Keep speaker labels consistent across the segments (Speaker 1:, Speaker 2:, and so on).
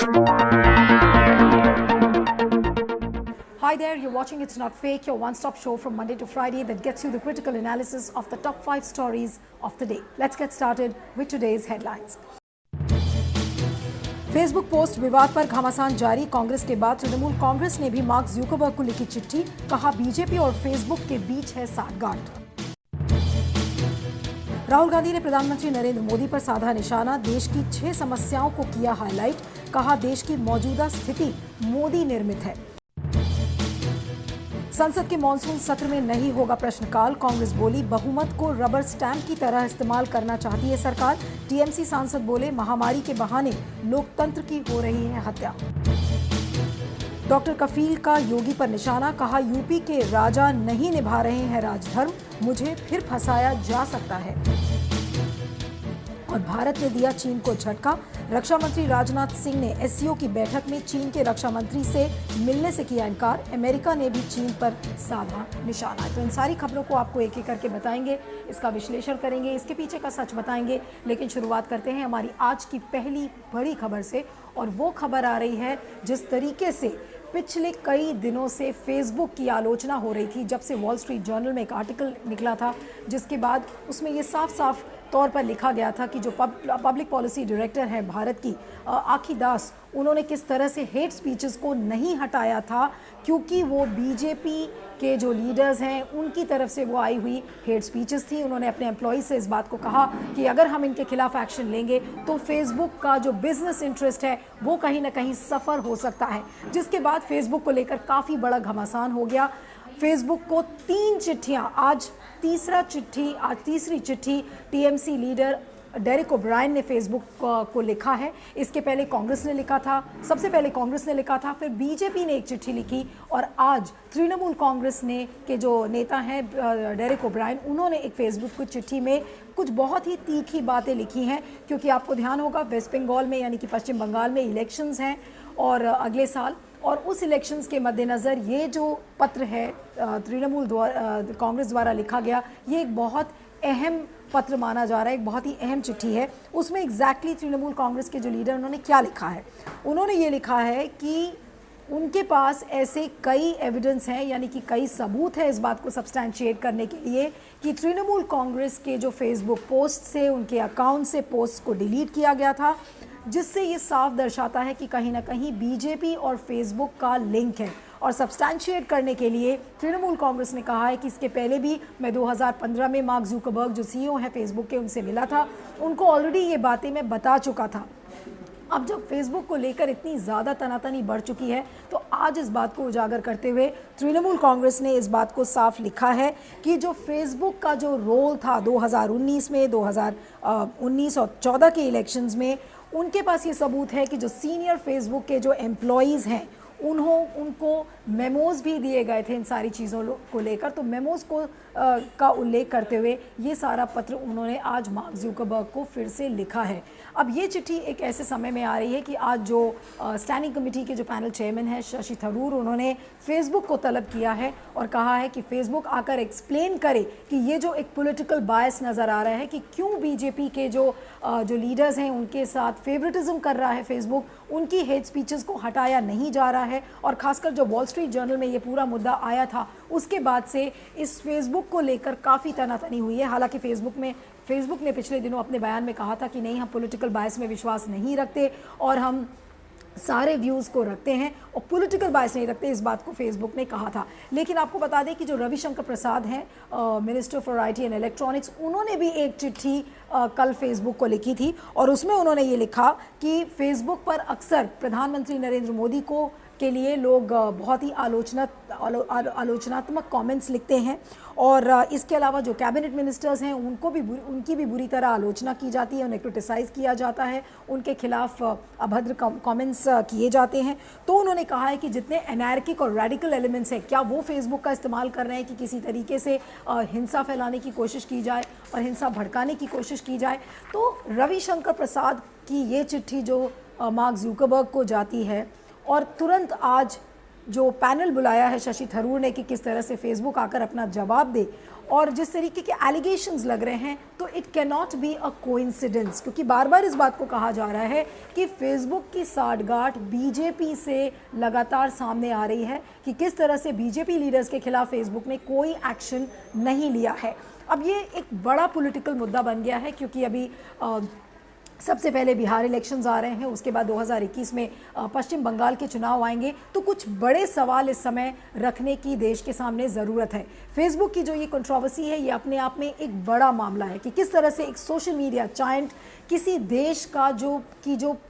Speaker 1: Hi there, you're watching It's Not Fake, your one-stop show from Monday to Friday that gets you the critical analysis of the top 5 stories of the day. Let's get started with today's headlines. Facebook post विवाद पर घमासान जारी, कांग्रेस के बाद तृणमूल कांग्रेस ने भी mark Zuckerberg को लिखी चिट्ठी, कहा बीजेपी और फेसबुक के बीच है साठगांठ। राहुल गांधी ने प्रधानमंत्री नरेंद्र मोदी पर साधा निशाना, देश की 6 समस्याओं को किया हाईलाइट, कहा देश की मौजूदा स्थिति मोदी निर्मित है। संसद के मॉनसून सत्र में नहीं होगा प्रश्नकाल, कांग्रेस बोली बहुमत को रबर स्टैंप की तरह इस्तेमाल करना चाहती है सरकार। टीएमसी सांसद बोले महामारी के बहाने लोकतंत्र की हो रही है हत्या। डॉक्टर कफील का योगी पर निशाना, कहा यूपी के राजा नहीं निभा रहे हैं राजधर्म, मुझे फिर फंसाया जा सकता है। और भारत ने दिया चीन को झटका, रक्षा मंत्री राजनाथ सिंह ने एससीओ की बैठक में चीन के रक्षा मंत्री से मिलने से किया इनकार, अमेरिका ने भी चीन पर साधा निशाना। तो इन सारी खबरों को आपको एक एक करके बताएंगे, इसका विश्लेषण करेंगे, इसके पीछे का सच बताएंगे। लेकिन शुरुआत करते हैं हमारी आज की पहली बड़ी खबर से, और वो खबर आ रही है जिस तरीके से पिछले कई दिनों से फेसबुक की आलोचना हो रही थी, जब से वॉल स्ट्रीट जर्नल में एक आर्टिकल निकला था जिसके बाद उसमें ये साफ साफ तौर पर लिखा गया था कि जो पब्लिक पॉलिसी डायरेक्टर है भारत की आखी दास, उन्होंने किस तरह से हेट स्पीचेस को नहीं हटाया था क्योंकि वो बीजेपी के जो लीडर्स हैं उनकी तरफ से वो आई हुई हेट स्पीचेस थी। उन्होंने अपने एम्प्लॉइज से इस बात को कहा कि अगर हम इनके खिलाफ एक्शन लेंगे तो फेसबुक का जो बिजनेस इंटरेस्ट है वो कहीं ना कहीं सफ़र हो सकता है, जिसके बाद फेसबुक को लेकर काफ़ी बड़ा घमासान हो गया। फेसबुक को 3 चिट्ठियाँ, आज तीसरी चिट्ठी टीएमसी लीडर डेरेक ओब्रायन ने फेसबुक को लिखा है। इसके पहले कांग्रेस ने लिखा था, सबसे पहले कांग्रेस ने लिखा था, फिर बीजेपी ने एक चिट्ठी लिखी, और आज तृणमूल कांग्रेस ने के जो नेता हैं डेरेक ओब्रायन, उन्होंने एक फेसबुक की चिट्ठी में कुछ बहुत ही तीखी बातें लिखी हैं। क्योंकि आपको ध्यान होगा वेस्ट बंगाल में यानी कि पश्चिम बंगाल में इलेक्शंस हैं और अगले साल, और उस इलेक्शंस के मद्देनज़र ये जो पत्र है तृणमूल कांग्रेस द्वारा लिखा गया, ये एक बहुत अहम पत्र माना जा रहा है, एक बहुत ही अहम चिट्ठी है। उसमें एग्जैक्टली तृणमूल कांग्रेस के जो लीडर उन्होंने क्या लिखा है, उन्होंने ये लिखा है कि उनके पास ऐसे कई एविडेंस हैं, यानी कि कई सबूत हैं इस बात को सब्सटैंशिएट करने के लिए कि तृणमूल कांग्रेस के जो फेसबुक पोस्ट से, उनके अकाउंट से पोस्ट को डिलीट किया गया था, जिससे ये साफ दर्शाता है कि कहीं ना कहीं बीजेपी और फेसबुक का लिंक है। और सब्सटैंशिएट करने के लिए तृणमूल कांग्रेस ने कहा है कि इसके पहले भी मैं 2015 में मार्क ज़ुकरबर्ग जो सीईओ हैं फेसबुक के, उनसे मिला था, उनको ऑलरेडी ये बातें मैं बता चुका था। अब जब फेसबुक को लेकर इतनी ज़्यादा तनातनी बढ़ चुकी है, तो आज इस बात को उजागर करते हुए तृणमूल कांग्रेस ने इस बात को साफ लिखा है कि जो फेसबुक का जो रोल था 2019 में, 2019 और 14 के इलेक्शंस में, उनके पास ये सबूत है कि जो सीनियर फेसबुक के जो एम्प्लॉयज़ हैं उनको मेमोज़ भी दिए गए थे इन सारी चीज़ों को लेकर। तो मेमोज़ को का उल्लेख करते हुए ये सारा पत्र उन्होंने आज मार्क ज़ुकरबर्ग को फिर से लिखा है। अब ये चिट्ठी एक ऐसे समय में आ रही है कि आज जो स्टैंडिंग कमेटी के जो पैनल चेयरमैन हैं शशि थरूर, उन्होंने फेसबुक को तलब किया है और कहा है कि फेसबुक आकर एक्सप्लेन करे कि ये जो एक पॉलिटिकल बायस नज़र आ रहा है कि क्यों बीजेपी के जो लीडर्स हैं उनके साथ फेवरेटिज्म कर रहा है फेसबुक, उनकी हेट स्पीचेस को हटाया नहीं जा रहा है। और ख़ासकर जो वॉल स्ट्रीट जर्नल में ये पूरा मुद्दा आया था, उसके बाद से इस फेसबुक को लेकर काफ़ी तनातनी हुई है। हालांकि फेसबुक ने पिछले दिनों अपने बयान में कहा था कि नहीं, हम पॉलिटिकल बायस में विश्वास नहीं रखते और हम सारे व्यूज़ को रखते हैं और पॉलिटिकल बायस नहीं रखते, इस बात को फेसबुक ने कहा था। लेकिन आपको बता दें कि जो रविशंकर प्रसाद हैं minister for IT and electronics, उन्होंने भी एक चिट्ठी कल फेसबुक को लिखी थी और उसमें उन्होंने ये लिखा कि फेसबुक पर अक्सर प्रधानमंत्री नरेंद्र मोदी को के लिए लोग बहुत ही आलोचनात्मक कमेंट्स लिखते हैं और इसके अलावा जो कैबिनेट मिनिस्टर्स हैं उनकी भी बुरी तरह आलोचना की जाती है, उन्हें क्रिटिसाइज़ किया जाता है, उनके खिलाफ अभद्र कमेंट्स किए जाते हैं। तो उन्होंने कहा है कि जितने एनार्किक और रेडिकल एलिमेंट्स हैं, क्या वो फेसबुक का इस्तेमाल कर रहे हैं कि किसी तरीके से हिंसा फैलाने की कोशिश की जाए और हिंसा भड़काने की कोशिश की जाए। तो रविशंकर प्रसाद की ये चिट्ठी जो मार्क ज़ुकरबर्ग को जाती है और तुरंत आज जो पैनल बुलाया है शशि थरूर ने कि किस तरह से फेसबुक आकर अपना जवाब दे, और जिस तरीके के एलिगेशंस लग रहे हैं, तो it can not be a coincidence, क्योंकि बार बार इस बात को कहा जा रहा है कि फेसबुक की साठगांठ बीजेपी से लगातार सामने आ रही है कि किस तरह से बीजेपी लीडर्स के खिलाफ फेसबुक ने कोई एक्शन नहीं लिया है। अब ये एक बड़ा पॉलिटिकल मुद्दा बन गया है, क्योंकि अभी सबसे पहले बिहार इलेक्शंस आ रहे हैं, उसके बाद 2021 में पश्चिम बंगाल के चुनाव आएंगे, तो कुछ बड़े सवाल इस समय रखने की देश के सामने ज़रूरत है। फेसबुक की जो ये कंट्रोवर्सी है, ये अपने आप में एक बड़ा मामला है कि किस तरह से एक सोशल मीडिया जायंट किसी देश का जो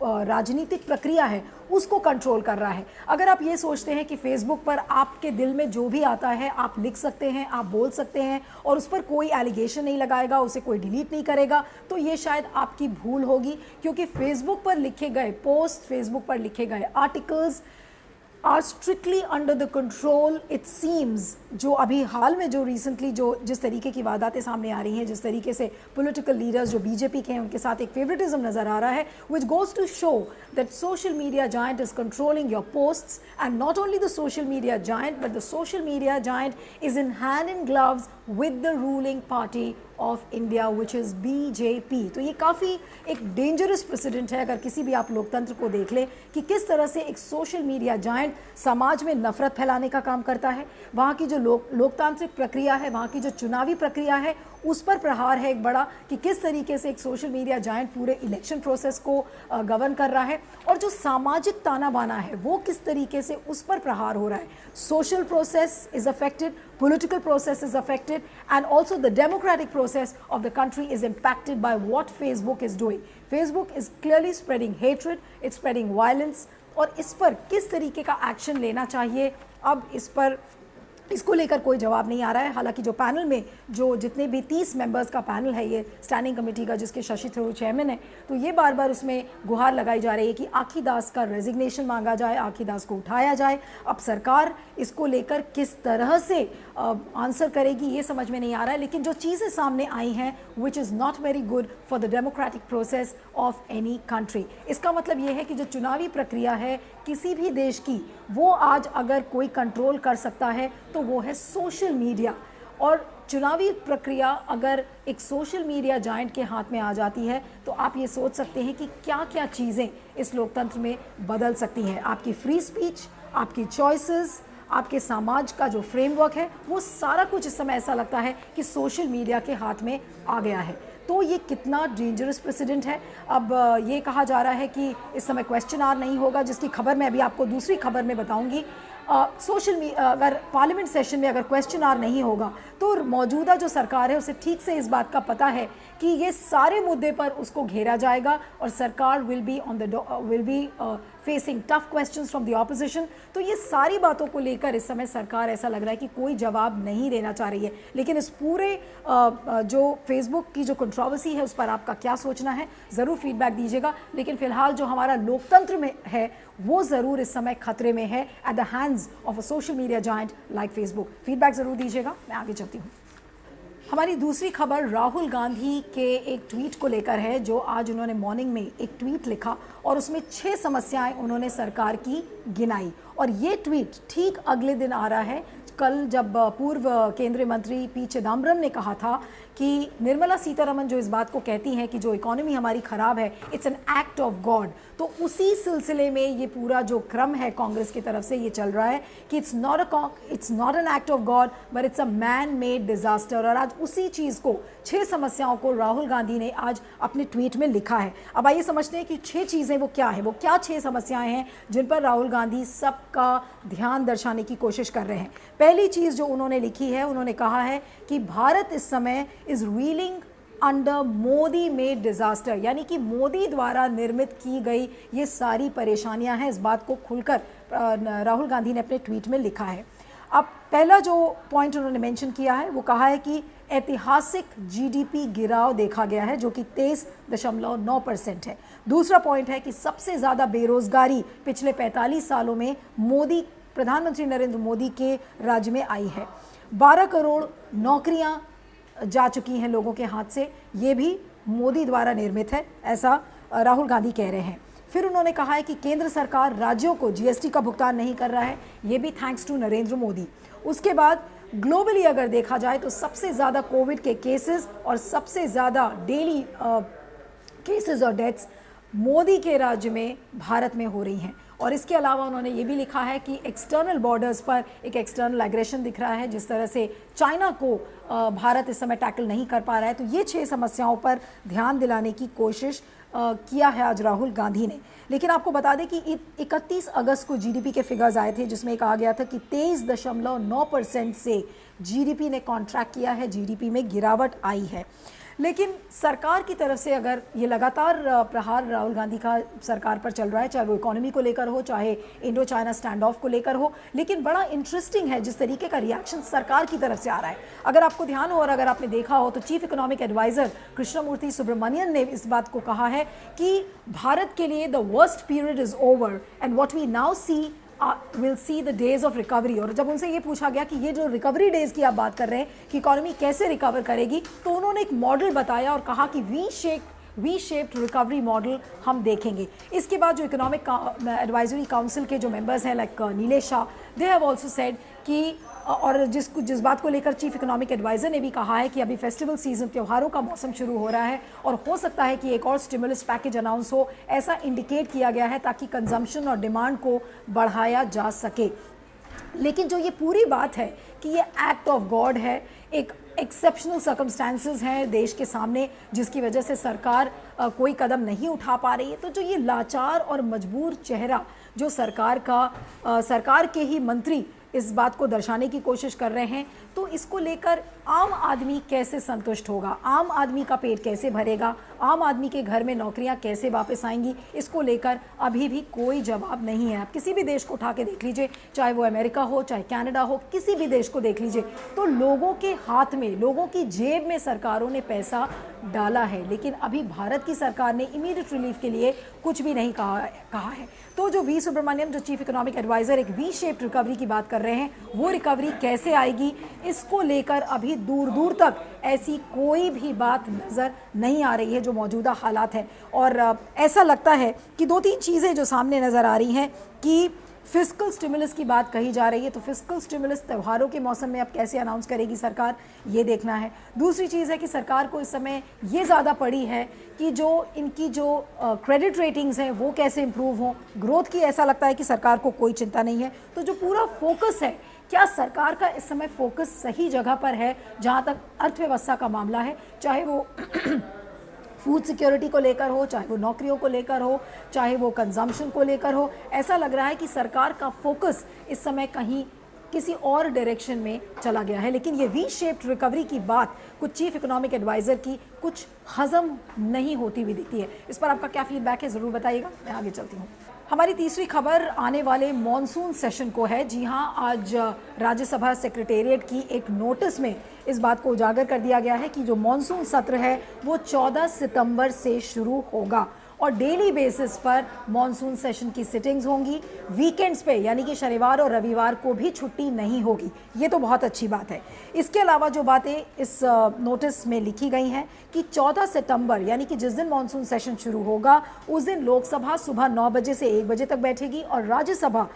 Speaker 1: राजनीतिक प्रक्रिया है उसको कंट्रोल कर रहा है। अगर आप ये सोचते हैं कि फेसबुक पर आपके दिल में जो भी आता है आप लिख सकते हैं, आप बोल सकते हैं और उस पर कोई एलिगेशन नहीं लगाएगा, उसे कोई डिलीट नहीं करेगा, तो ये शायद आपकी भूल होगी, क्योंकि फेसबुक पर लिखे गए पोस्ट, फेसबुक पर लिखे गए articles are strictly under the control, it seems. जो अभी हाल में जो रिसेंटली जिस तरीके की वारदातें सामने आ रही हैं, जिस तरीके से पॉलिटिकल लीडर्स जो बीजेपी के हैं उनके साथ एक फेवरेटिज्म नजर आ रहा है, which goes to show that social media giant is controlling your posts, and not only the social media giant but the social media giant is in hand in gloves with the ruling party of India which is BJP. तो ये काफ़ी एक dangerous president है अगर किसी भी आप लोकतंत्र को देख लें कि किस तरह से एक सोशल मीडिया जायंट समाज में नफरत फैलाने का काम करता है। वहाँ की जो लोकतांत्रिक प्रक्रिया है, वहाँ की जो चुनावी प्रक्रिया है, उस पर प्रहार है एक बड़ा, कि किस तरीके से एक सोशल मीडिया जायंट पूरे इलेक्शन प्रोसेस को गवर्न कर रहा है, और जो सामाजिक ताना बाना है वो किस तरीके से उस पर प्रहार हो रहा है। Social process is affected, political process is affected, and also the democratic process of the country is impacted by what Facebook is doing. Facebook is clearly spreading hatred, it's spreading violence, और इस पर किस तरीके का action लेना चाहिए, अब इस पर इसको लेकर कोई जवाब नहीं आ रहा है। हालांकि जो पैनल में जो जितने भी 30 मेंबर्स का पैनल है ये स्टैंडिंग कमेटी का, जिसके शशि थरूर चेयरमैन है, तो ये बार बार उसमें गुहार लगाई जा रही है कि आखी दास का रेजिग्नेशन मांगा जाए, आखी दास को उठाया जाए। अब सरकार इसको लेकर किस तरह से आंसर करेगी ये समझ में नहीं आ रहा है, लेकिन जो चीज़ें सामने आई हैं which is not very good for the democratic process of any country. इसका मतलब ये है कि जो चुनावी प्रक्रिया है किसी भी देश की, वो आज अगर कोई कंट्रोल कर सकता है तो वो है सोशल मीडिया। और चुनावी प्रक्रिया अगर एक सोशल मीडिया जायंट के हाथ में आ जाती है तो आप ये सोच सकते हैं कि क्या क्या चीज़ें इस लोकतंत्र में बदल सकती हैं। आपकी फ्री स्पीच, आपकी चॉइसेस, आपके समाज का जो फ्रेमवर्क है, वो सारा कुछ इस समय ऐसा लगता है कि सोशल मीडिया के हाथ में आ गया है। तो ये कितना डेंजरस प्रेसिडेंट है। अब ये कहा जा रहा है कि इस समय क्वेश्चन आवर नहीं होगा, जिसकी खबर मैं अभी आपको दूसरी खबर में बताऊंगी। अगर पार्लियामेंट सेशन में अगर क्वेश्चन आवर नहीं होगा तो मौजूदा जो सरकार है उसे ठीक से इस बात का पता है कि ये सारे मुद्दे पर उसको घेरा जाएगा और सरकार will be facing tough questions from the opposition. तो ये सारी बातों को लेकर इस समय सरकार ऐसा लग रहा है कि कोई जवाब नहीं देना चाह रही है। लेकिन इस पूरे जो फेसबुक की जो कंट्रोवर्सी है उस पर आपका क्या सोचना है, ज़रूर फीडबैक दीजिएगा। लेकिन फिलहाल जो हमारा लोकतंत्र में है वो ज़रूर इस समय खतरे में है at the hands of a social media giant like Facebook. Feedback ज़रूर दीजिएगा। मैं आगे चलती हूँ। हमारी दूसरी खबर राहुल गांधी के एक ट्वीट को लेकर है, जो आज उन्होंने मॉर्निंग में एक ट्वीट लिखा और उसमें 6 समस्याएं उन्होंने सरकार की गिनाई। और ये ट्वीट ठीक अगले दिन आ रहा है कल, जब पूर्व केंद्रीय मंत्री पी चिदम्बरम ने कहा था कि निर्मला सीतारमण जो इस बात को कहती हैं कि जो इकोनॉमी हमारी ख़राब है, it's an act of God. तो उसी सिलसिले में ये पूरा जो क्रम है कांग्रेस की तरफ से ये चल रहा है कि it's not an act of God but it's a man made disaster. और आज उसी चीज़ को, 6 समस्याओं को राहुल गांधी ने आज अपने ट्वीट में लिखा है। अब आइए समझते हैं कि 6 चीज़ें वो क्या है, वो क्या 6 समस्याएं हैं जिन पर राहुल गांधी सबका ध्यान दर्शाने की कोशिश कर रहे हैं। पहली चीज़ जो उन्होंने लिखी है, उन्होंने कहा है कि भारत इस समय is railing under Modi made disaster, यानी कि मोदी द्वारा निर्मित की गई ये सारी परेशानियां हैं। इस बात को खुलकर राहुल गांधी ने अपने ट्वीट में लिखा है। अब पहला जो पॉइंट उन्होंने मेंशन किया है वो कहा है कि ऐतिहासिक जीडीपी गिराव देखा गया है जो कि 23.9% है। दूसरा पॉइंट है कि सबसे ज़्यादा बेरोजगारी पिछले 45 सालों में प्रधानमंत्री नरेंद्र मोदी के राज्य में आई है। 12 करोड़ नौकरियां जा चुकी हैं लोगों के हाथ से, ये भी मोदी द्वारा निर्मित है, ऐसा राहुल गांधी कह रहे हैं। फिर उन्होंने कहा है कि केंद्र सरकार राज्यों को जीएसटी का भुगतान नहीं कर रहा है, ये भी थैंक्स टू नरेंद्र मोदी। उसके बाद ग्लोबली अगर देखा जाए तो सबसे ज़्यादा कोविड के केसेस और सबसे ज़्यादा डेली केसेस और डेथ्स मोदी के राज्य में भारत में हो रही हैं। और इसके अलावा उन्होंने ये भी लिखा है कि एक्सटर्नल बॉर्डर्स पर एक एक्सटर्नल एग्रेशन दिख रहा है, जिस तरह से चाइना को भारत इस समय टैकल नहीं कर पा रहा है। तो ये 6 समस्याओं पर ध्यान दिलाने की कोशिश किया है आज राहुल गांधी ने। लेकिन आपको बता दें कि 31 अगस्त को जीडीपी के फिगर्स आए थे, जिसमें कहा गया था कि 23.9% से जीडीपी ने कॉन्ट्रैक्ट किया है, जीडीपी में गिरावट आई है। लेकिन सरकार की तरफ से अगर ये लगातार प्रहार राहुल गांधी का सरकार पर चल रहा है, चाहे वो इकोनॉमी को लेकर हो, चाहे इंडो चाइना स्टैंड ऑफ को लेकर हो, लेकिन बड़ा इंटरेस्टिंग है जिस तरीके का रिएक्शन सरकार की तरफ से आ रहा है। अगर आपको ध्यान हो और अगर आपने देखा हो तो chief economic adviser Krishnamurthy Subramanian ने इस बात को कहा है कि भारत के लिए the worst period is over and what we now see will see the days of recovery. और जब उनसे ये पूछा गया कि ये जो रिकवरी डेज की आप बात कर रहे हैं कि इकोनॉमी कैसे रिकवर करेगी, तो उन्होंने एक मॉडल बताया और कहा कि वी शेप्ड रिकवरी मॉडल हम देखेंगे। इसके बाद जो इकोनॉमिक एडवाइजरी काउंसिल के जो मेंबर्स हैं like Nilesh Shah, they have also said कि और जिस बात को लेकर चीफ इकोनॉमिक एडवाइजर ने भी कहा है कि अभी फेस्टिवल सीजन, त्योहारों का मौसम शुरू हो रहा है और हो सकता है कि एक और स्टिमुलस पैकेज अनाउंस हो, ऐसा इंडिकेट किया गया है ताकि कंजम्पशन और डिमांड को बढ़ाया जा सके। लेकिन जो ये पूरी बात है कि ये एक्ट ऑफ गॉड है, एक एक्सेप्शनल सर्कमस्टांसेस हैं देश के सामने जिसकी वजह से सरकार कोई कदम नहीं उठा पा रही है, तो जो ये लाचार और मजबूर चेहरा जो सरकार के ही मंत्री इस बात को दर्शाने की कोशिश कर रहे हैं, तो इसको लेकर आम आदमी कैसे संतुष्ट होगा, आम आदमी का पेट कैसे भरेगा, आम आदमी के घर में नौकरियां कैसे वापस आएंगी, इसको लेकर अभी भी कोई जवाब नहीं है। आप किसी भी देश को उठा के देख लीजिए, चाहे वो अमेरिका हो, चाहे कनाडा हो, किसी भी देश को देख लीजिए, तो लोगों के हाथ में, लोगों की जेब में सरकारों ने पैसा डाला है, लेकिन अभी भारत की सरकार ने इमीडिएट रिलीफ के लिए कुछ भी नहीं कहा है। तो जो वी सुब्रमण्यम, जो चीफ इकोनॉमिक एडवाइजर, एक वी शेप्ड रिकवरी की बात कर रहे हैं, वो रिकवरी कैसे आएगी, इसको लेकर अभी दूर दूर तक ऐसी कोई भी बात नज़र नहीं आ रही है जो मौजूदा हालात है। और ऐसा लगता है कि 2-3 चीज़ें जो सामने नज़र आ रही हैं कि फिस्कल स्टिमुलस की बात कही जा रही है, तो फिस्कल स्टिमुलस त्योहारों के मौसम में अब कैसे अनाउंस करेगी सरकार, ये देखना है। दूसरी चीज़ है कि सरकार को इस समय ये ज़्यादा पड़ी है कि जो इनकी जो क्रेडिट रेटिंग्स हैं वो कैसे इंप्रूव हों। ग्रोथ की ऐसा लगता है कि सरकार को कोई चिंता नहीं है। तो जो पूरा फोकस है, क्या सरकार का इस समय फोकस सही जगह पर है जहाँ तक अर्थव्यवस्था का मामला है, चाहे वो फूड सिक्योरिटी को लेकर हो, चाहे वो नौकरियों को लेकर हो, चाहे वो कंजम्पशन को लेकर हो। ऐसा लग रहा है कि सरकार का फोकस इस समय कहीं किसी और डायरेक्शन में चला गया है। लेकिन ये वी शेप्ड रिकवरी की बात कुछ चीफ इकोनॉमिक एडवाइज़र की कुछ हजम नहीं होती हुई दिखती है। इस पर आपका क्या फीडबैक है, ज़रूर बताइएगा। मैं आगे चलती हूँ। हमारी तीसरी खबर आने वाले मॉनसून सेशन को है। जी हाँ, आज राज्यसभा सेक्रेटेरिएट की एक नोटिस में इस बात को उजागर कर दिया गया है कि जो मॉनसून सत्र है वो 14 सितंबर से शुरू होगा और डेली बेसिस पर मॉनसून सेशन की सिटिंग्स होंगी। वीकेंड्स पे यानी कि शनिवार और रविवार को भी छुट्टी नहीं होगी। ये तो बहुत अच्छी बात है। इसके अलावा जो बातें इस नोटिस में लिखी गई हैं कि 14 सितंबर यानी कि जिस दिन मॉनसून सेशन शुरू होगा उस दिन लोकसभा सुबह 9 बजे से 1 बजे तक बैठेगी और राज्यसभा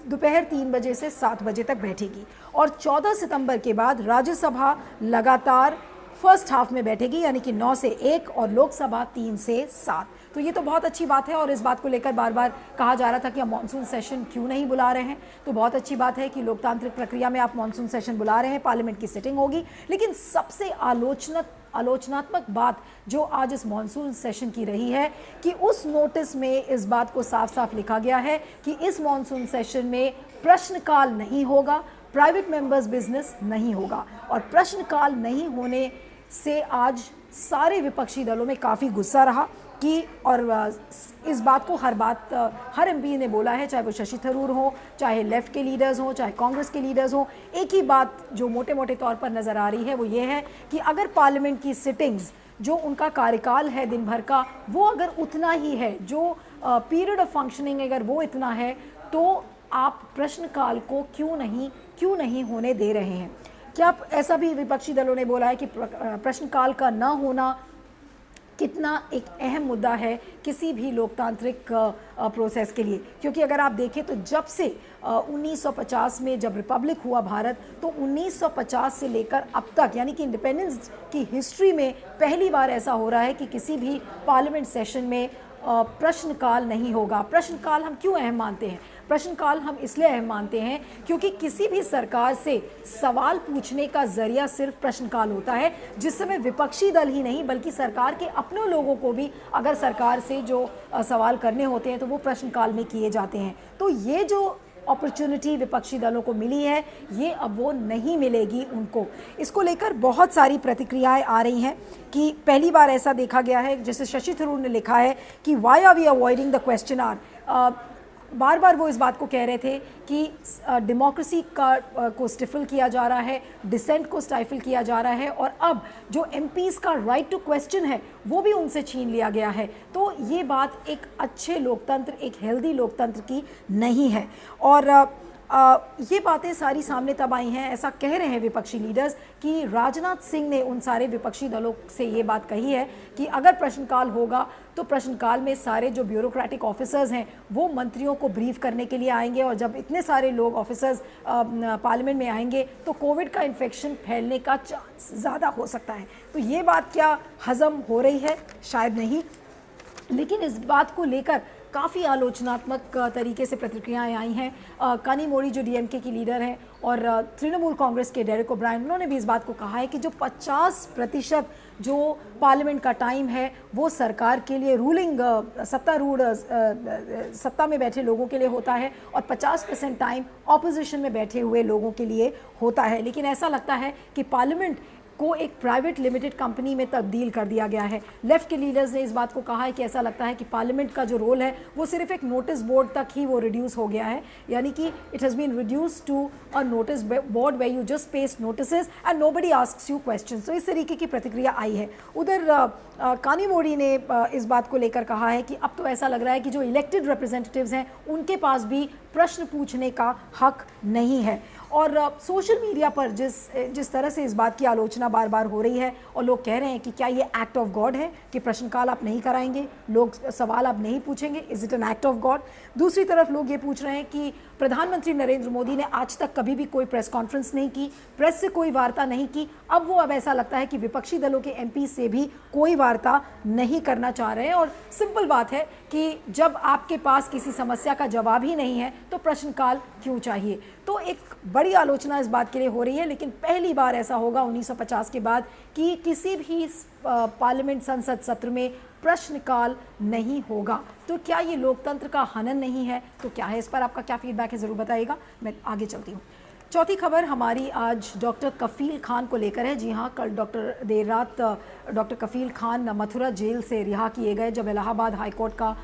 Speaker 1: दोपहर 3 बजे से 7 बजे तक बैठेगी। और 14 सितंबर के बाद राज्यसभा लगातार फर्स्ट हाफ में बैठेगी यानी कि 9 से 1 और लोकसभा 3 से 7। तो ये तो बहुत अच्छी बात है और इस बात को लेकर बार बार कहा जा रहा था कि हम मॉनसून सेशन क्यों नहीं बुला रहे हैं। तो बहुत अच्छी बात है कि लोकतांत्रिक प्रक्रिया में आप मॉनसून सेशन बुला रहे हैं, पार्लियामेंट की सिटिंग होगी। लेकिन सबसे आलोचनात्मक बात जो आज इस मॉनसून सेशन की रही है कि उस नोटिस में इस बात को साफ साफ लिखा गया है कि इस मॉनसून सेशन में प्रश्नकाल नहीं होगा, प्राइवेट मेंबर्स बिजनेस नहीं होगा। और प्रश्नकाल नहीं होने से आज सारे विपक्षी दलों में काफ़ी गुस्सा रहा कि और इस बात को हर एमपी ने बोला है, चाहे वो शशि थरूर हो, चाहे लेफ्ट के लीडर्स हो, चाहे कांग्रेस के लीडर्स हो। एक ही बात जो मोटे मोटे तौर पर नज़र आ रही है वो ये है कि अगर पार्लियामेंट की सिटिंग्स जो उनका कार्यकाल है दिन भर का वो अगर उतना ही है, जो पीरियड ऑफ फंक्शनिंग अगर वो इतना है, तो आप प्रश्नकाल को क्यों नहीं होने दे रहे हैं। क्या ऐसा भी विपक्षी दलों ने बोला है कि प्रश्नकाल का न होना कितना एक अहम मुद्दा है किसी भी लोकतांत्रिक प्रोसेस के लिए, क्योंकि अगर आप देखें तो जब से 1950 में जब रिपब्लिक हुआ भारत, तो 1950 से लेकर अब तक यानी कि इंडिपेंडेंस की हिस्ट्री में पहली बार ऐसा हो रहा है कि किसी भी पार्लियामेंट सेशन में प्रश्नकाल नहीं होगा। प्रश्नकाल हम क्यों अहम मानते हैं? प्रश्नकाल हम इसलिए अहम मानते हैं क्योंकि किसी भी सरकार से सवाल पूछने का जरिया सिर्फ प्रश्नकाल होता है, जिस समय विपक्षी दल ही नहीं बल्कि सरकार के अपने लोगों को भी अगर सरकार से जो सवाल करने होते हैं तो वो प्रश्नकाल में किए जाते हैं। तो ये जो अपॉर्चुनिटी विपक्षी दलों को मिली है, ये अब वो नहीं मिलेगी उनको। इसको लेकर बहुत सारी प्रतिक्रियाएं आ रही हैं कि पहली बार ऐसा देखा गया है, जैसे शशि थरूर ने लिखा है कि why are we avoiding the question hour. बार बार वो इस बात को कह रहे थे कि डेमोक्रेसी को स्टिफल किया जा रहा है, डिसेंट को स्टाइफल किया जा रहा है, और अब जो एमपीज़ का राइट टू क्वेश्चन है वो भी उनसे छीन लिया गया है। तो ये बात एक अच्छे लोकतंत्र, एक हेल्दी लोकतंत्र की नहीं है। और ये बातें सारी सामने तब आई हैं, ऐसा कह रहे हैं विपक्षी लीडर्स कि राजनाथ सिंह ने उन सारे विपक्षी दलों से ये बात कही है कि अगर प्रश्नकाल होगा तो प्रश्नकाल में सारे जो ब्यूरोक्रेटिक ऑफिसर्स हैं वो मंत्रियों को ब्रीफ करने के लिए आएंगे, और जब इतने सारे लोग ऑफिसर्स पार्लियामेंट में आएंगे तो कोविड का इन्फेक्शन फैलने का चांस ज़्यादा हो सकता है। तो ये बात क्या हजम हो रही है? शायद नहीं, लेकिन इस बात को लेकर काफ़ी आलोचनात्मक तरीके से प्रतिक्रियाएं आई हैं। कानीमोड़ी जो डीएमके की लीडर हैं और तृणमूल कांग्रेस के डेरेक ओब्रायन, उन्होंने भी इस बात को कहा है कि जो 50% जो पार्लियामेंट का टाइम है वो सरकार के लिए, रूलिंग सत्तारूढ़ सत्ता में बैठे लोगों के लिए होता है, और 50% टाइम ऑपोजिशन में बैठे हुए लोगों के लिए होता है। लेकिन ऐसा लगता है कि पार्लियामेंट को एक प्राइवेट लिमिटेड कंपनी में तब्दील कर दिया गया है। लेफ्ट के लीडर्स ने इस बात को कहा है कि ऐसा लगता है कि पार्लियामेंट का जो रोल है वो सिर्फ एक नोटिस बोर्ड तक ही वो रिड्यूस हो गया है, यानी कि it has been reduce to a notice board where you just paste notices and nobody asks you question. तो इस तरीके की प्रतिक्रिया आई है। उधर कानीमोड़ी ने इस बात को लेकर कहा है कि अब तो ऐसा लग रहा है कि जो इलेक्टेड रिप्रेजेंटेटिव्स हैं उनके पास भी प्रश्न पूछने का हक नहीं है। और सोशल मीडिया पर जिस तरह से इस बात की आलोचना बार बार हो रही है और लोग कह रहे हैं कि क्या ये एक्ट ऑफ गॉड है कि प्रश्नकाल आप नहीं कराएंगे, लोग सवाल आप नहीं पूछेंगे, is it an act of God? दूसरी तरफ लोग ये पूछ रहे हैं कि प्रधानमंत्री नरेंद्र मोदी ने आज तक कभी भी कोई प्रेस कॉन्फ्रेंस नहीं की, प्रेस से कोई वार्ता नहीं की, अब ऐसा लगता है कि विपक्षी दलों के एमपी से भी कोई वार्ता नहीं करना चाह रहे हैं। और सिंपल बात है कि जब आपके पास किसी समस्या का जवाब ही नहीं है तो प्रश्नकाल क्यों चाहिए? तो एक बड़ी आलोचना इस बात के लिए हो रही है, लेकिन पहली बार ऐसा होगा 1950 के बाद कि किसी भी पार्लियामेंट संसद सत्र में प्रश्नकाल नहीं होगा। तो क्या ये लोकतंत्र का हनन नहीं है? तो क्या है? इस पर आपका क्या फीडबैक है, ज़रूर बताइएगा। मैं आगे चलती हूँ। चौथी खबर हमारी आज डॉक्टर कफील खान को लेकर है। जी हाँ, कल देर रात डॉक्टर कफील खान मथुरा जेल से रिहा किए गए। जब इलाहाबाद हाईकोर्ट का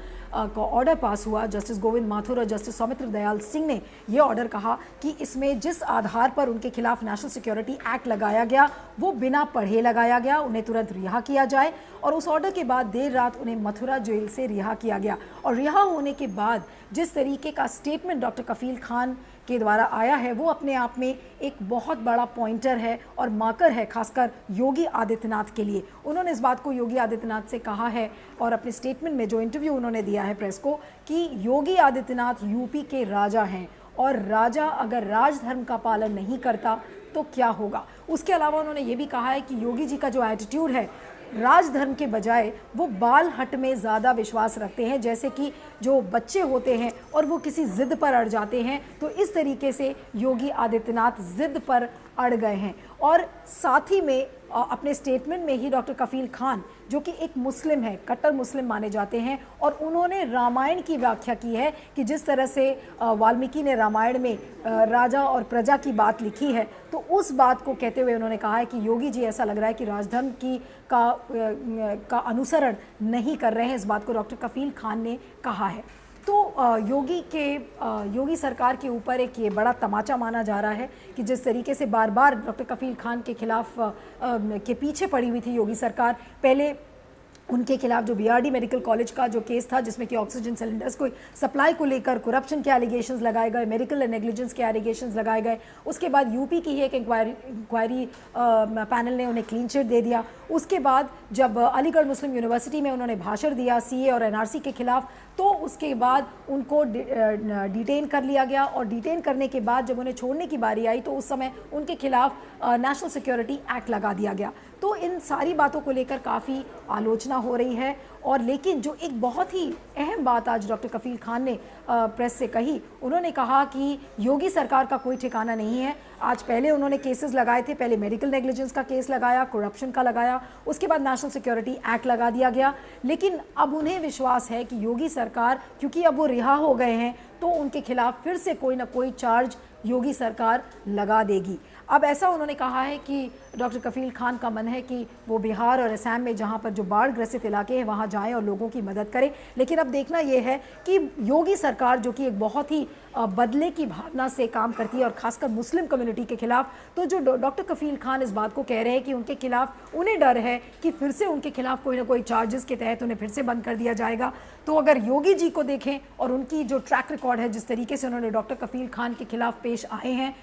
Speaker 1: ऑर्डर पास हुआ, जस्टिस गोविंद माथुर और जस्टिस सौमित्र दयाल सिंह ने यह ऑर्डर कहा कि इसमें जिस आधार पर उनके खिलाफ नेशनल सिक्योरिटी एक्ट लगाया गया वो बिना पढ़े लगाया गया, उन्हें तुरंत रिहा किया जाए। और उस ऑर्डर के बाद देर रात उन्हें मथुरा जेल से रिहा किया गया। और रिहा होने के बाद जिस तरीके का स्टेटमेंट डॉक्टर कफील खान के द्वारा आया है वो अपने आप में एक बहुत बड़ा पॉइंटर है और मार्कर है, खासकर योगी आदित्यनाथ के लिए। उन्होंने इस बात को योगी आदित्यनाथ से कहा है और अपने स्टेटमेंट में जो इंटरव्यू उन्होंने दिया है प्रेस को कि योगी आदित्यनाथ यूपी के राजा हैं और राजा अगर राजधर्म का पालन नहीं करता तो क्या होगा। उसके अलावा उन्होंने ये भी कहा है कि योगी जी का जो एटीट्यूड है राजधर्म के बजाय वो बाल हट में ज़्यादा विश्वास रखते हैं, जैसे कि जो बच्चे होते हैं और वो किसी ज़िद पर अड़ जाते हैं, तो इस तरीके से योगी आदित्यनाथ ज़िद पर अड़ गए हैं। और साथ ही में अपने स्टेटमेंट में ही डॉक्टर कफील खान जो कि एक मुस्लिम है, कट्टर मुस्लिम माने जाते हैं, और उन्होंने रामायण की व्याख्या की है कि जिस तरह से वाल्मीकि ने रामायण में राजा और प्रजा की बात लिखी है, तो उस बात को कहते हुए उन्होंने कहा है कि योगी जी ऐसा लग रहा है कि राजधर्म का अनुसरण नहीं कर रहे हैं। इस बात को डॉक्टर कफील खान ने कहा है। तो योगी सरकार के ऊपर एक ये बड़ा तमाचा माना जा रहा है कि जिस तरीके से बार बार डॉक्टर कफील खान के खिलाफ के पीछे पड़ी हुई थी योगी सरकार। पहले उनके खिलाफ जो बीआरडी मेडिकल कॉलेज का जो केस था जिसमें कि ऑक्सीजन सिलेंडर्स को सप्लाई को लेकर करप्शन के एलिगेशंस लगाए गए, मेडिकल नेग्लिजेंस के एलिगेशंस लगाए गए। उसके बाद यूपी की ही एक इंक्वायरी पैनल ने उन्हें क्लीन चिट दे दिया। उसके बाद जब अलीगढ़ मुस्लिम यूनिवर्सिटी में उन्होंने भाषण दिया सीए और एनआरसी के खिलाफ, तो उसके बाद उनको डिटेन कर लिया गया और डिटेन करने के बाद जब उन्हें छोड़ने की बारी आई तो उस समय उनके खिलाफ नेशनल सिक्योरिटी एक्ट लगा दिया गया। तो इन सारी बातों को लेकर काफ़ी आलोचना हो रही है। और लेकिन जो एक बहुत ही अहम बात आज डॉक्टर कफील खान ने प्रेस से कही, उन्होंने कहा कि योगी सरकार का कोई ठिकाना नहीं है। आज पहले उन्होंने केसेस लगाए थे, पहले मेडिकल नेग्लिजेंस का केस लगाया, करप्शन का लगाया, उसके बाद नेशनल सिक्योरिटी एक्ट लगा दिया गया। लेकिन अब उन्हें विश्वास है कि योगी सरकार, क्योंकि अब वो रिहा हो गए हैं, तो उनके खिलाफ फिर से कोई ना कोई चार्ज योगी सरकार लगा देगी। अब ऐसा उन्होंने कहा है कि डॉक्टर कफील खान का मन है कि वो बिहार और असम में जहां पर जो बाढ़ ग्रसित इलाके हैं वहां जाएं और लोगों की मदद करें। लेकिन अब देखना ये है कि योगी सरकार जो कि एक बहुत ही बदले की भावना से काम करती है और खासकर मुस्लिम कम्युनिटी के खिलाफ, तो जो डॉक्टर कफील खान इस बात को कह रहे हैं कि उनके खिलाफ उन्हें डर है कि फिर से उनके खिलाफ कोई ना कोई चार्जेस के तहत उन्हें फिर से बंद कर दिया जाएगा। तो अगर योगी जी को देखें और उनकी जो ट्रैक रिकॉर्ड है, जिस तरीके से उन्होंने डॉक्टर कफील खान के खिलाफ पेश आए हैं,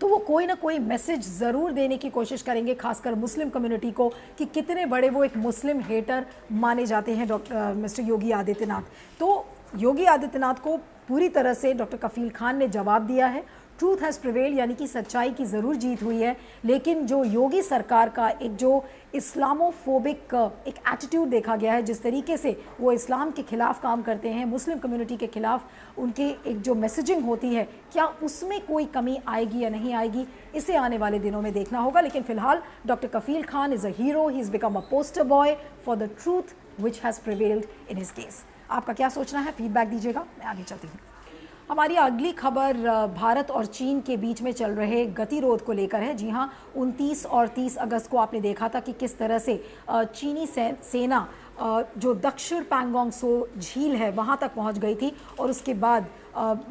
Speaker 1: तो वो कोई ना कोई मैसेज ज़रूर देने की कोशिश करेंगे, खासकर मुस्लिम कम्युनिटी को, कि कितने बड़े वो एक मुस्लिम हेटर माने जाते हैं डॉक्टर मिस्टर योगी आदित्यनाथ। तो योगी आदित्यनाथ को पूरी तरह से डॉक्टर कफील खान ने जवाब दिया है। ट्रूथ हैज़ प्रिवेल, यानी कि सच्चाई की ज़रूर जीत हुई है। लेकिन जो योगी सरकार का एक जो इस्लामोफोबिक एक एटीट्यूड देखा गया है, जिस तरीके से वो इस्लाम के खिलाफ काम करते हैं, मुस्लिम कम्युनिटी के खिलाफ उनके एक जो मैसेजिंग होती है, क्या उसमें कोई कमी आएगी या नहीं आएगी, इसे आने वाले दिनों में देखना होगा। लेकिन फिलहाल doctor Kafeel Khan is a hero, he is become a poster boy for the truth which has prevailed in his case. आपका क्या सोचना है, फीडबैक दीजिएगा। मैं आगे चलती हूँ। हमारी अगली खबर भारत और चीन के बीच में चल रहे गतिरोध को लेकर है। जी हां, 29 और 30 अगस्त को आपने देखा था कि किस तरह से चीनी सेना जो दक्षिण पैंगोंग सो झील है वहां तक पहुंच गई थी और उसके बाद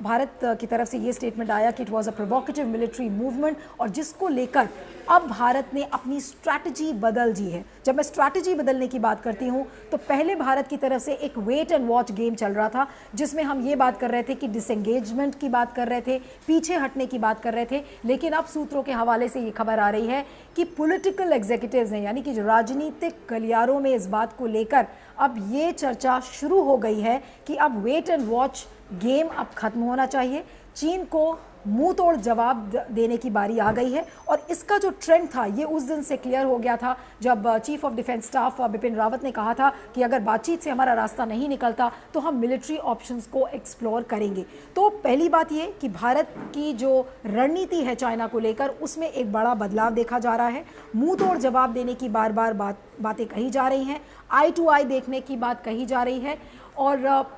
Speaker 1: भारत की तरफ से ये स्टेटमेंट आया कि it was a provocative military movement, और जिसको लेकर अब भारत ने अपनी स्ट्रैटेजी बदल दी है। जब मैं स्ट्रैटेजी बदलने की बात करती हूं तो पहले भारत की तरफ से एक वेट एंड वॉच गेम चल रहा था, जिसमें हम ये बात कर रहे थे कि डिसएंगेजमेंट की बात कर रहे थे, पीछे हटने की बात कर रहे थे। लेकिन अब सूत्रों के हवाले से ये खबर आ रही है कि पॉलिटिकल एग्जीक्यूटिव्स ने, यानी कि जो राजनीतिक गलियारों में इस बात को लेकर अब ये चर्चा शुरू हो गई है कि अब वेट एंड वॉच गेम अब खत्म होना चाहिए। चीन को मुंह तोड़ जवाब देने की बारी आ गई है। और इसका जो ट्रेंड था ये उस दिन से क्लियर हो गया था जब chief of defence staff Bipin Rawat ने कहा था कि अगर बातचीत से हमारा रास्ता नहीं निकलता तो हम मिलिट्री ऑप्शंस को एक्सप्लोर करेंगे। तो पहली बात ये कि भारत की जो रणनीति है चाइना को लेकर, उसमें एक बड़ा बदलाव देखा जा रहा है। मुंह तोड़ जवाब देने की बार बार बातें कही जा रही हैं, आई टू आई देखने की बात कही जा रही है। और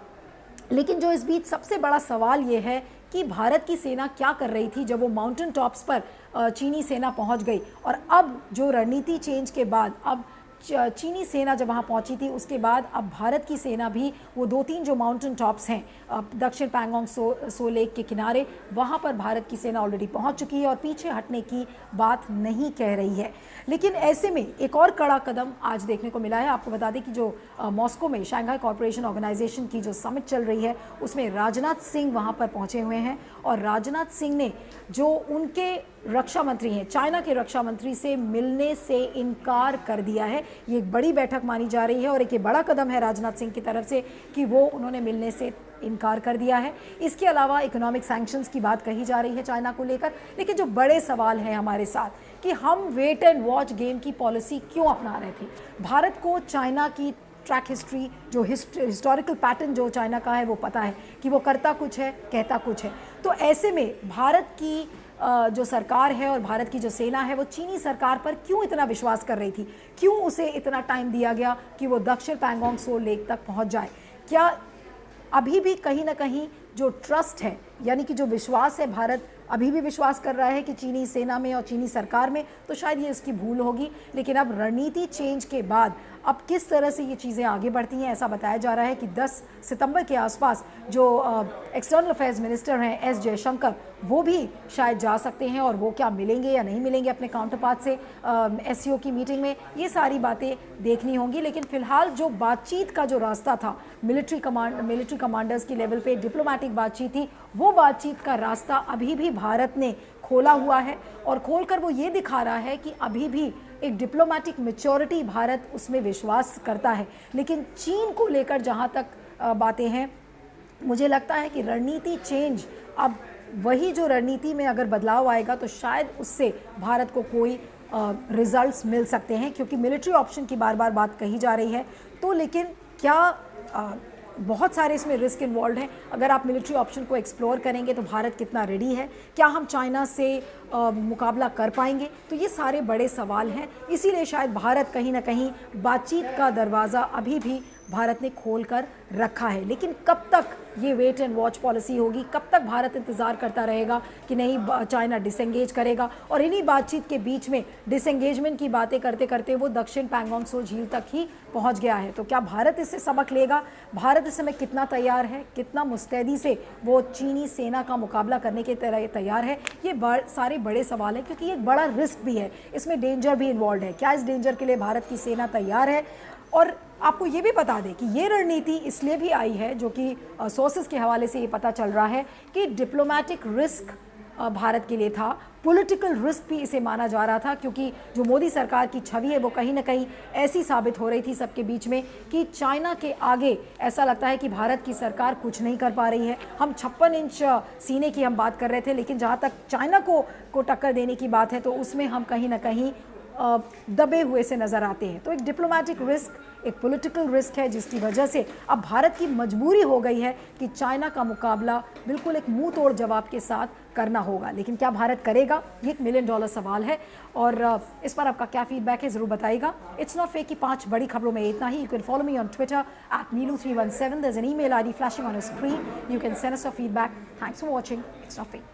Speaker 1: लेकिन जो इस बीच सबसे बड़ा सवाल ये है कि भारत की सेना क्या कर रही थी जब वो माउंटेन टॉप्स पर चीनी सेना पहुंच गई। और अब जो रणनीति चेंज के बाद अब चीनी सेना जब वहाँ पहुंची थी, उसके बाद अब भारत की सेना भी वो 2-3 जो माउंटेन टॉप्स हैं दक्षिण पैंगोंग सो लेक के किनारे, वहाँ पर भारत की सेना ऑलरेडी पहुंच चुकी है और पीछे हटने की बात नहीं कह रही है। लेकिन ऐसे में एक और कड़ा कदम आज देखने को मिला है। आपको बता दें कि जो मॉस्को में शंघाई कोऑपरेशन ऑर्गेनाइजेशन की जो समिट चल रही है, उसमें राजनाथ सिंह वहाँ पर पहुँचे हुए हैं। और राजनाथ सिंह ने जो उनके रक्षा मंत्री हैं, चाइना के रक्षा मंत्री से मिलने से इनकार कर दिया है। ये एक बड़ी बैठक मानी जा रही है और एक ये बड़ा कदम है राजनाथ सिंह की तरफ से कि वो उन्होंने मिलने से इनकार कर दिया है। इसके अलावा इकोनॉमिक सैंक्शंस की बात कही जा रही है चाइना को लेकर। लेकिन जो बड़े सवाल हैं हमारे साथ कि हम वेट एंड वॉच गेम की पॉलिसी क्यों अपना रहे थे। भारत को चाइना की ट्रैक हिस्ट्री, जो हिस्टोरिकल पैटर्न जो चाइना का है वो पता है कि वो करता कुछ है, कहता कुछ है। तो ऐसे में भारत की जो सरकार है और भारत की जो सेना है वो चीनी सरकार पर क्यों इतना विश्वास कर रही थी, क्यों उसे इतना टाइम दिया गया कि वो दक्षिण पैंगोंग सो लेक तक पहुंच जाए। क्या अभी भी कहीं ना कहीं जो ट्रस्ट है यानी कि जो विश्वास है, भारत अभी भी विश्वास कर रहा है कि चीनी सेना में और चीनी सरकार में, तो शायद ये इसकी भूल होगी। लेकिन अब रणनीति चेंज के बाद अब किस तरह से ये चीज़ें आगे बढ़ती हैं, ऐसा बताया जा रहा है कि 10 सितंबर के आसपास जो एक्सटर्नल अफेयर्स मिनिस्टर हैं एस जयशंकर, वो भी शायद जा सकते हैं, और वो क्या मिलेंगे या नहीं मिलेंगे अपने काउंटरपार्ट से एससीओ की मीटिंग में, ये सारी बातें देखनी होंगी। लेकिन फिलहाल जो बातचीत का जो रास्ता था, मिलिट्री कमांडर्स की लेवल पे डिप्लोमेटिक बातचीत थी, वो बातचीत का रास्ता अभी भी भारत ने खोला हुआ है, और खोलकर वो ये दिखा रहा है कि अभी भी एक डिप्लोमेटिक मैच्योरिटी, भारत उसमें विश्वास करता है। लेकिन चीन को लेकर जहाँ तक बातें हैं, मुझे लगता है कि रणनीति चेंज, अब वही जो रणनीति में अगर बदलाव आएगा तो शायद उससे भारत को कोई रिजल्ट्स मिल सकते हैं, क्योंकि मिलिट्री ऑप्शन की बार बार बात कही जा रही है। तो लेकिन क्या बहुत सारे इसमें रिस्क इन्वॉल्व हैं। अगर आप मिलिट्री ऑप्शन को एक्सप्लोर करेंगे तो भारत कितना रेडी है, क्या हम चाइना से मुकाबला कर पाएंगे, तो ये सारे बड़े सवाल हैं। इसीलिए शायद भारत कहीं ना कहीं बातचीत का दरवाज़ा अभी भी भारत ने खोल कर रखा है। लेकिन कब तक ये वेट एंड वॉच पॉलिसी होगी, कब तक भारत इंतज़ार करता रहेगा कि नहीं चाइना डिसएंगेज करेगा, और इन्हीं बातचीत के बीच में डिसएंगेजमेंट की बातें करते करते वो दक्षिण पैंगोंग त्सो झील तक ही पहुंच गया है। तो क्या भारत इससे सबक लेगा? भारत इस समय कितना तैयार है, कितना मुस्तैदी से वो चीनी सेना का मुकाबला करने के तैयार है, ये सारे बड़े सवाल हैं, क्योंकि ये एक बड़ा रिस्क भी है, इसमें डेंजर भी इन्वॉल्व है। क्या इस डेंजर के लिए भारत की सेना तैयार है? और आपको ये भी बता दें कि ये रणनीति इसलिए भी आई है, जो कि सोर्सेज के हवाले से ये पता चल रहा है कि डिप्लोमेटिक रिस्क भारत के लिए था, पॉलिटिकल रिस्क भी इसे माना जा रहा था, क्योंकि जो मोदी सरकार की छवि है वो कहीं ना कहीं ऐसी साबित हो रही थी सबके बीच में कि चाइना के आगे ऐसा लगता है कि भारत की सरकार कुछ नहीं कर पा रही है। हम 56 इंच सीने की हम बात कर रहे थे, लेकिन जहाँ तक चाइना को टक्कर देने की बात है तो उसमें हम कहीं ना कहीं दबे हुए से नज़र आते हैं। तो एक डिप्लोमेटिक रिस्क, एक पॉलिटिकल रिस्क है, जिसकी वजह से अब भारत की मजबूरी हो गई है कि चाइना का मुकाबला बिल्कुल एक मुंह तोड़ जवाब के साथ करना होगा। लेकिन क्या भारत करेगा, ये $1 मिलियन सवाल है, और इस पर आपका क्या फीडबैक है ज़रूर बताइएगा। इट्स नॉट फेक की 5 बड़ी खबरों में इतना ही। You can follow me on Twitter @Neelu317। There is an email ID flashing on your screen. You can send us your feedback. Thanks for watching. It's not fake.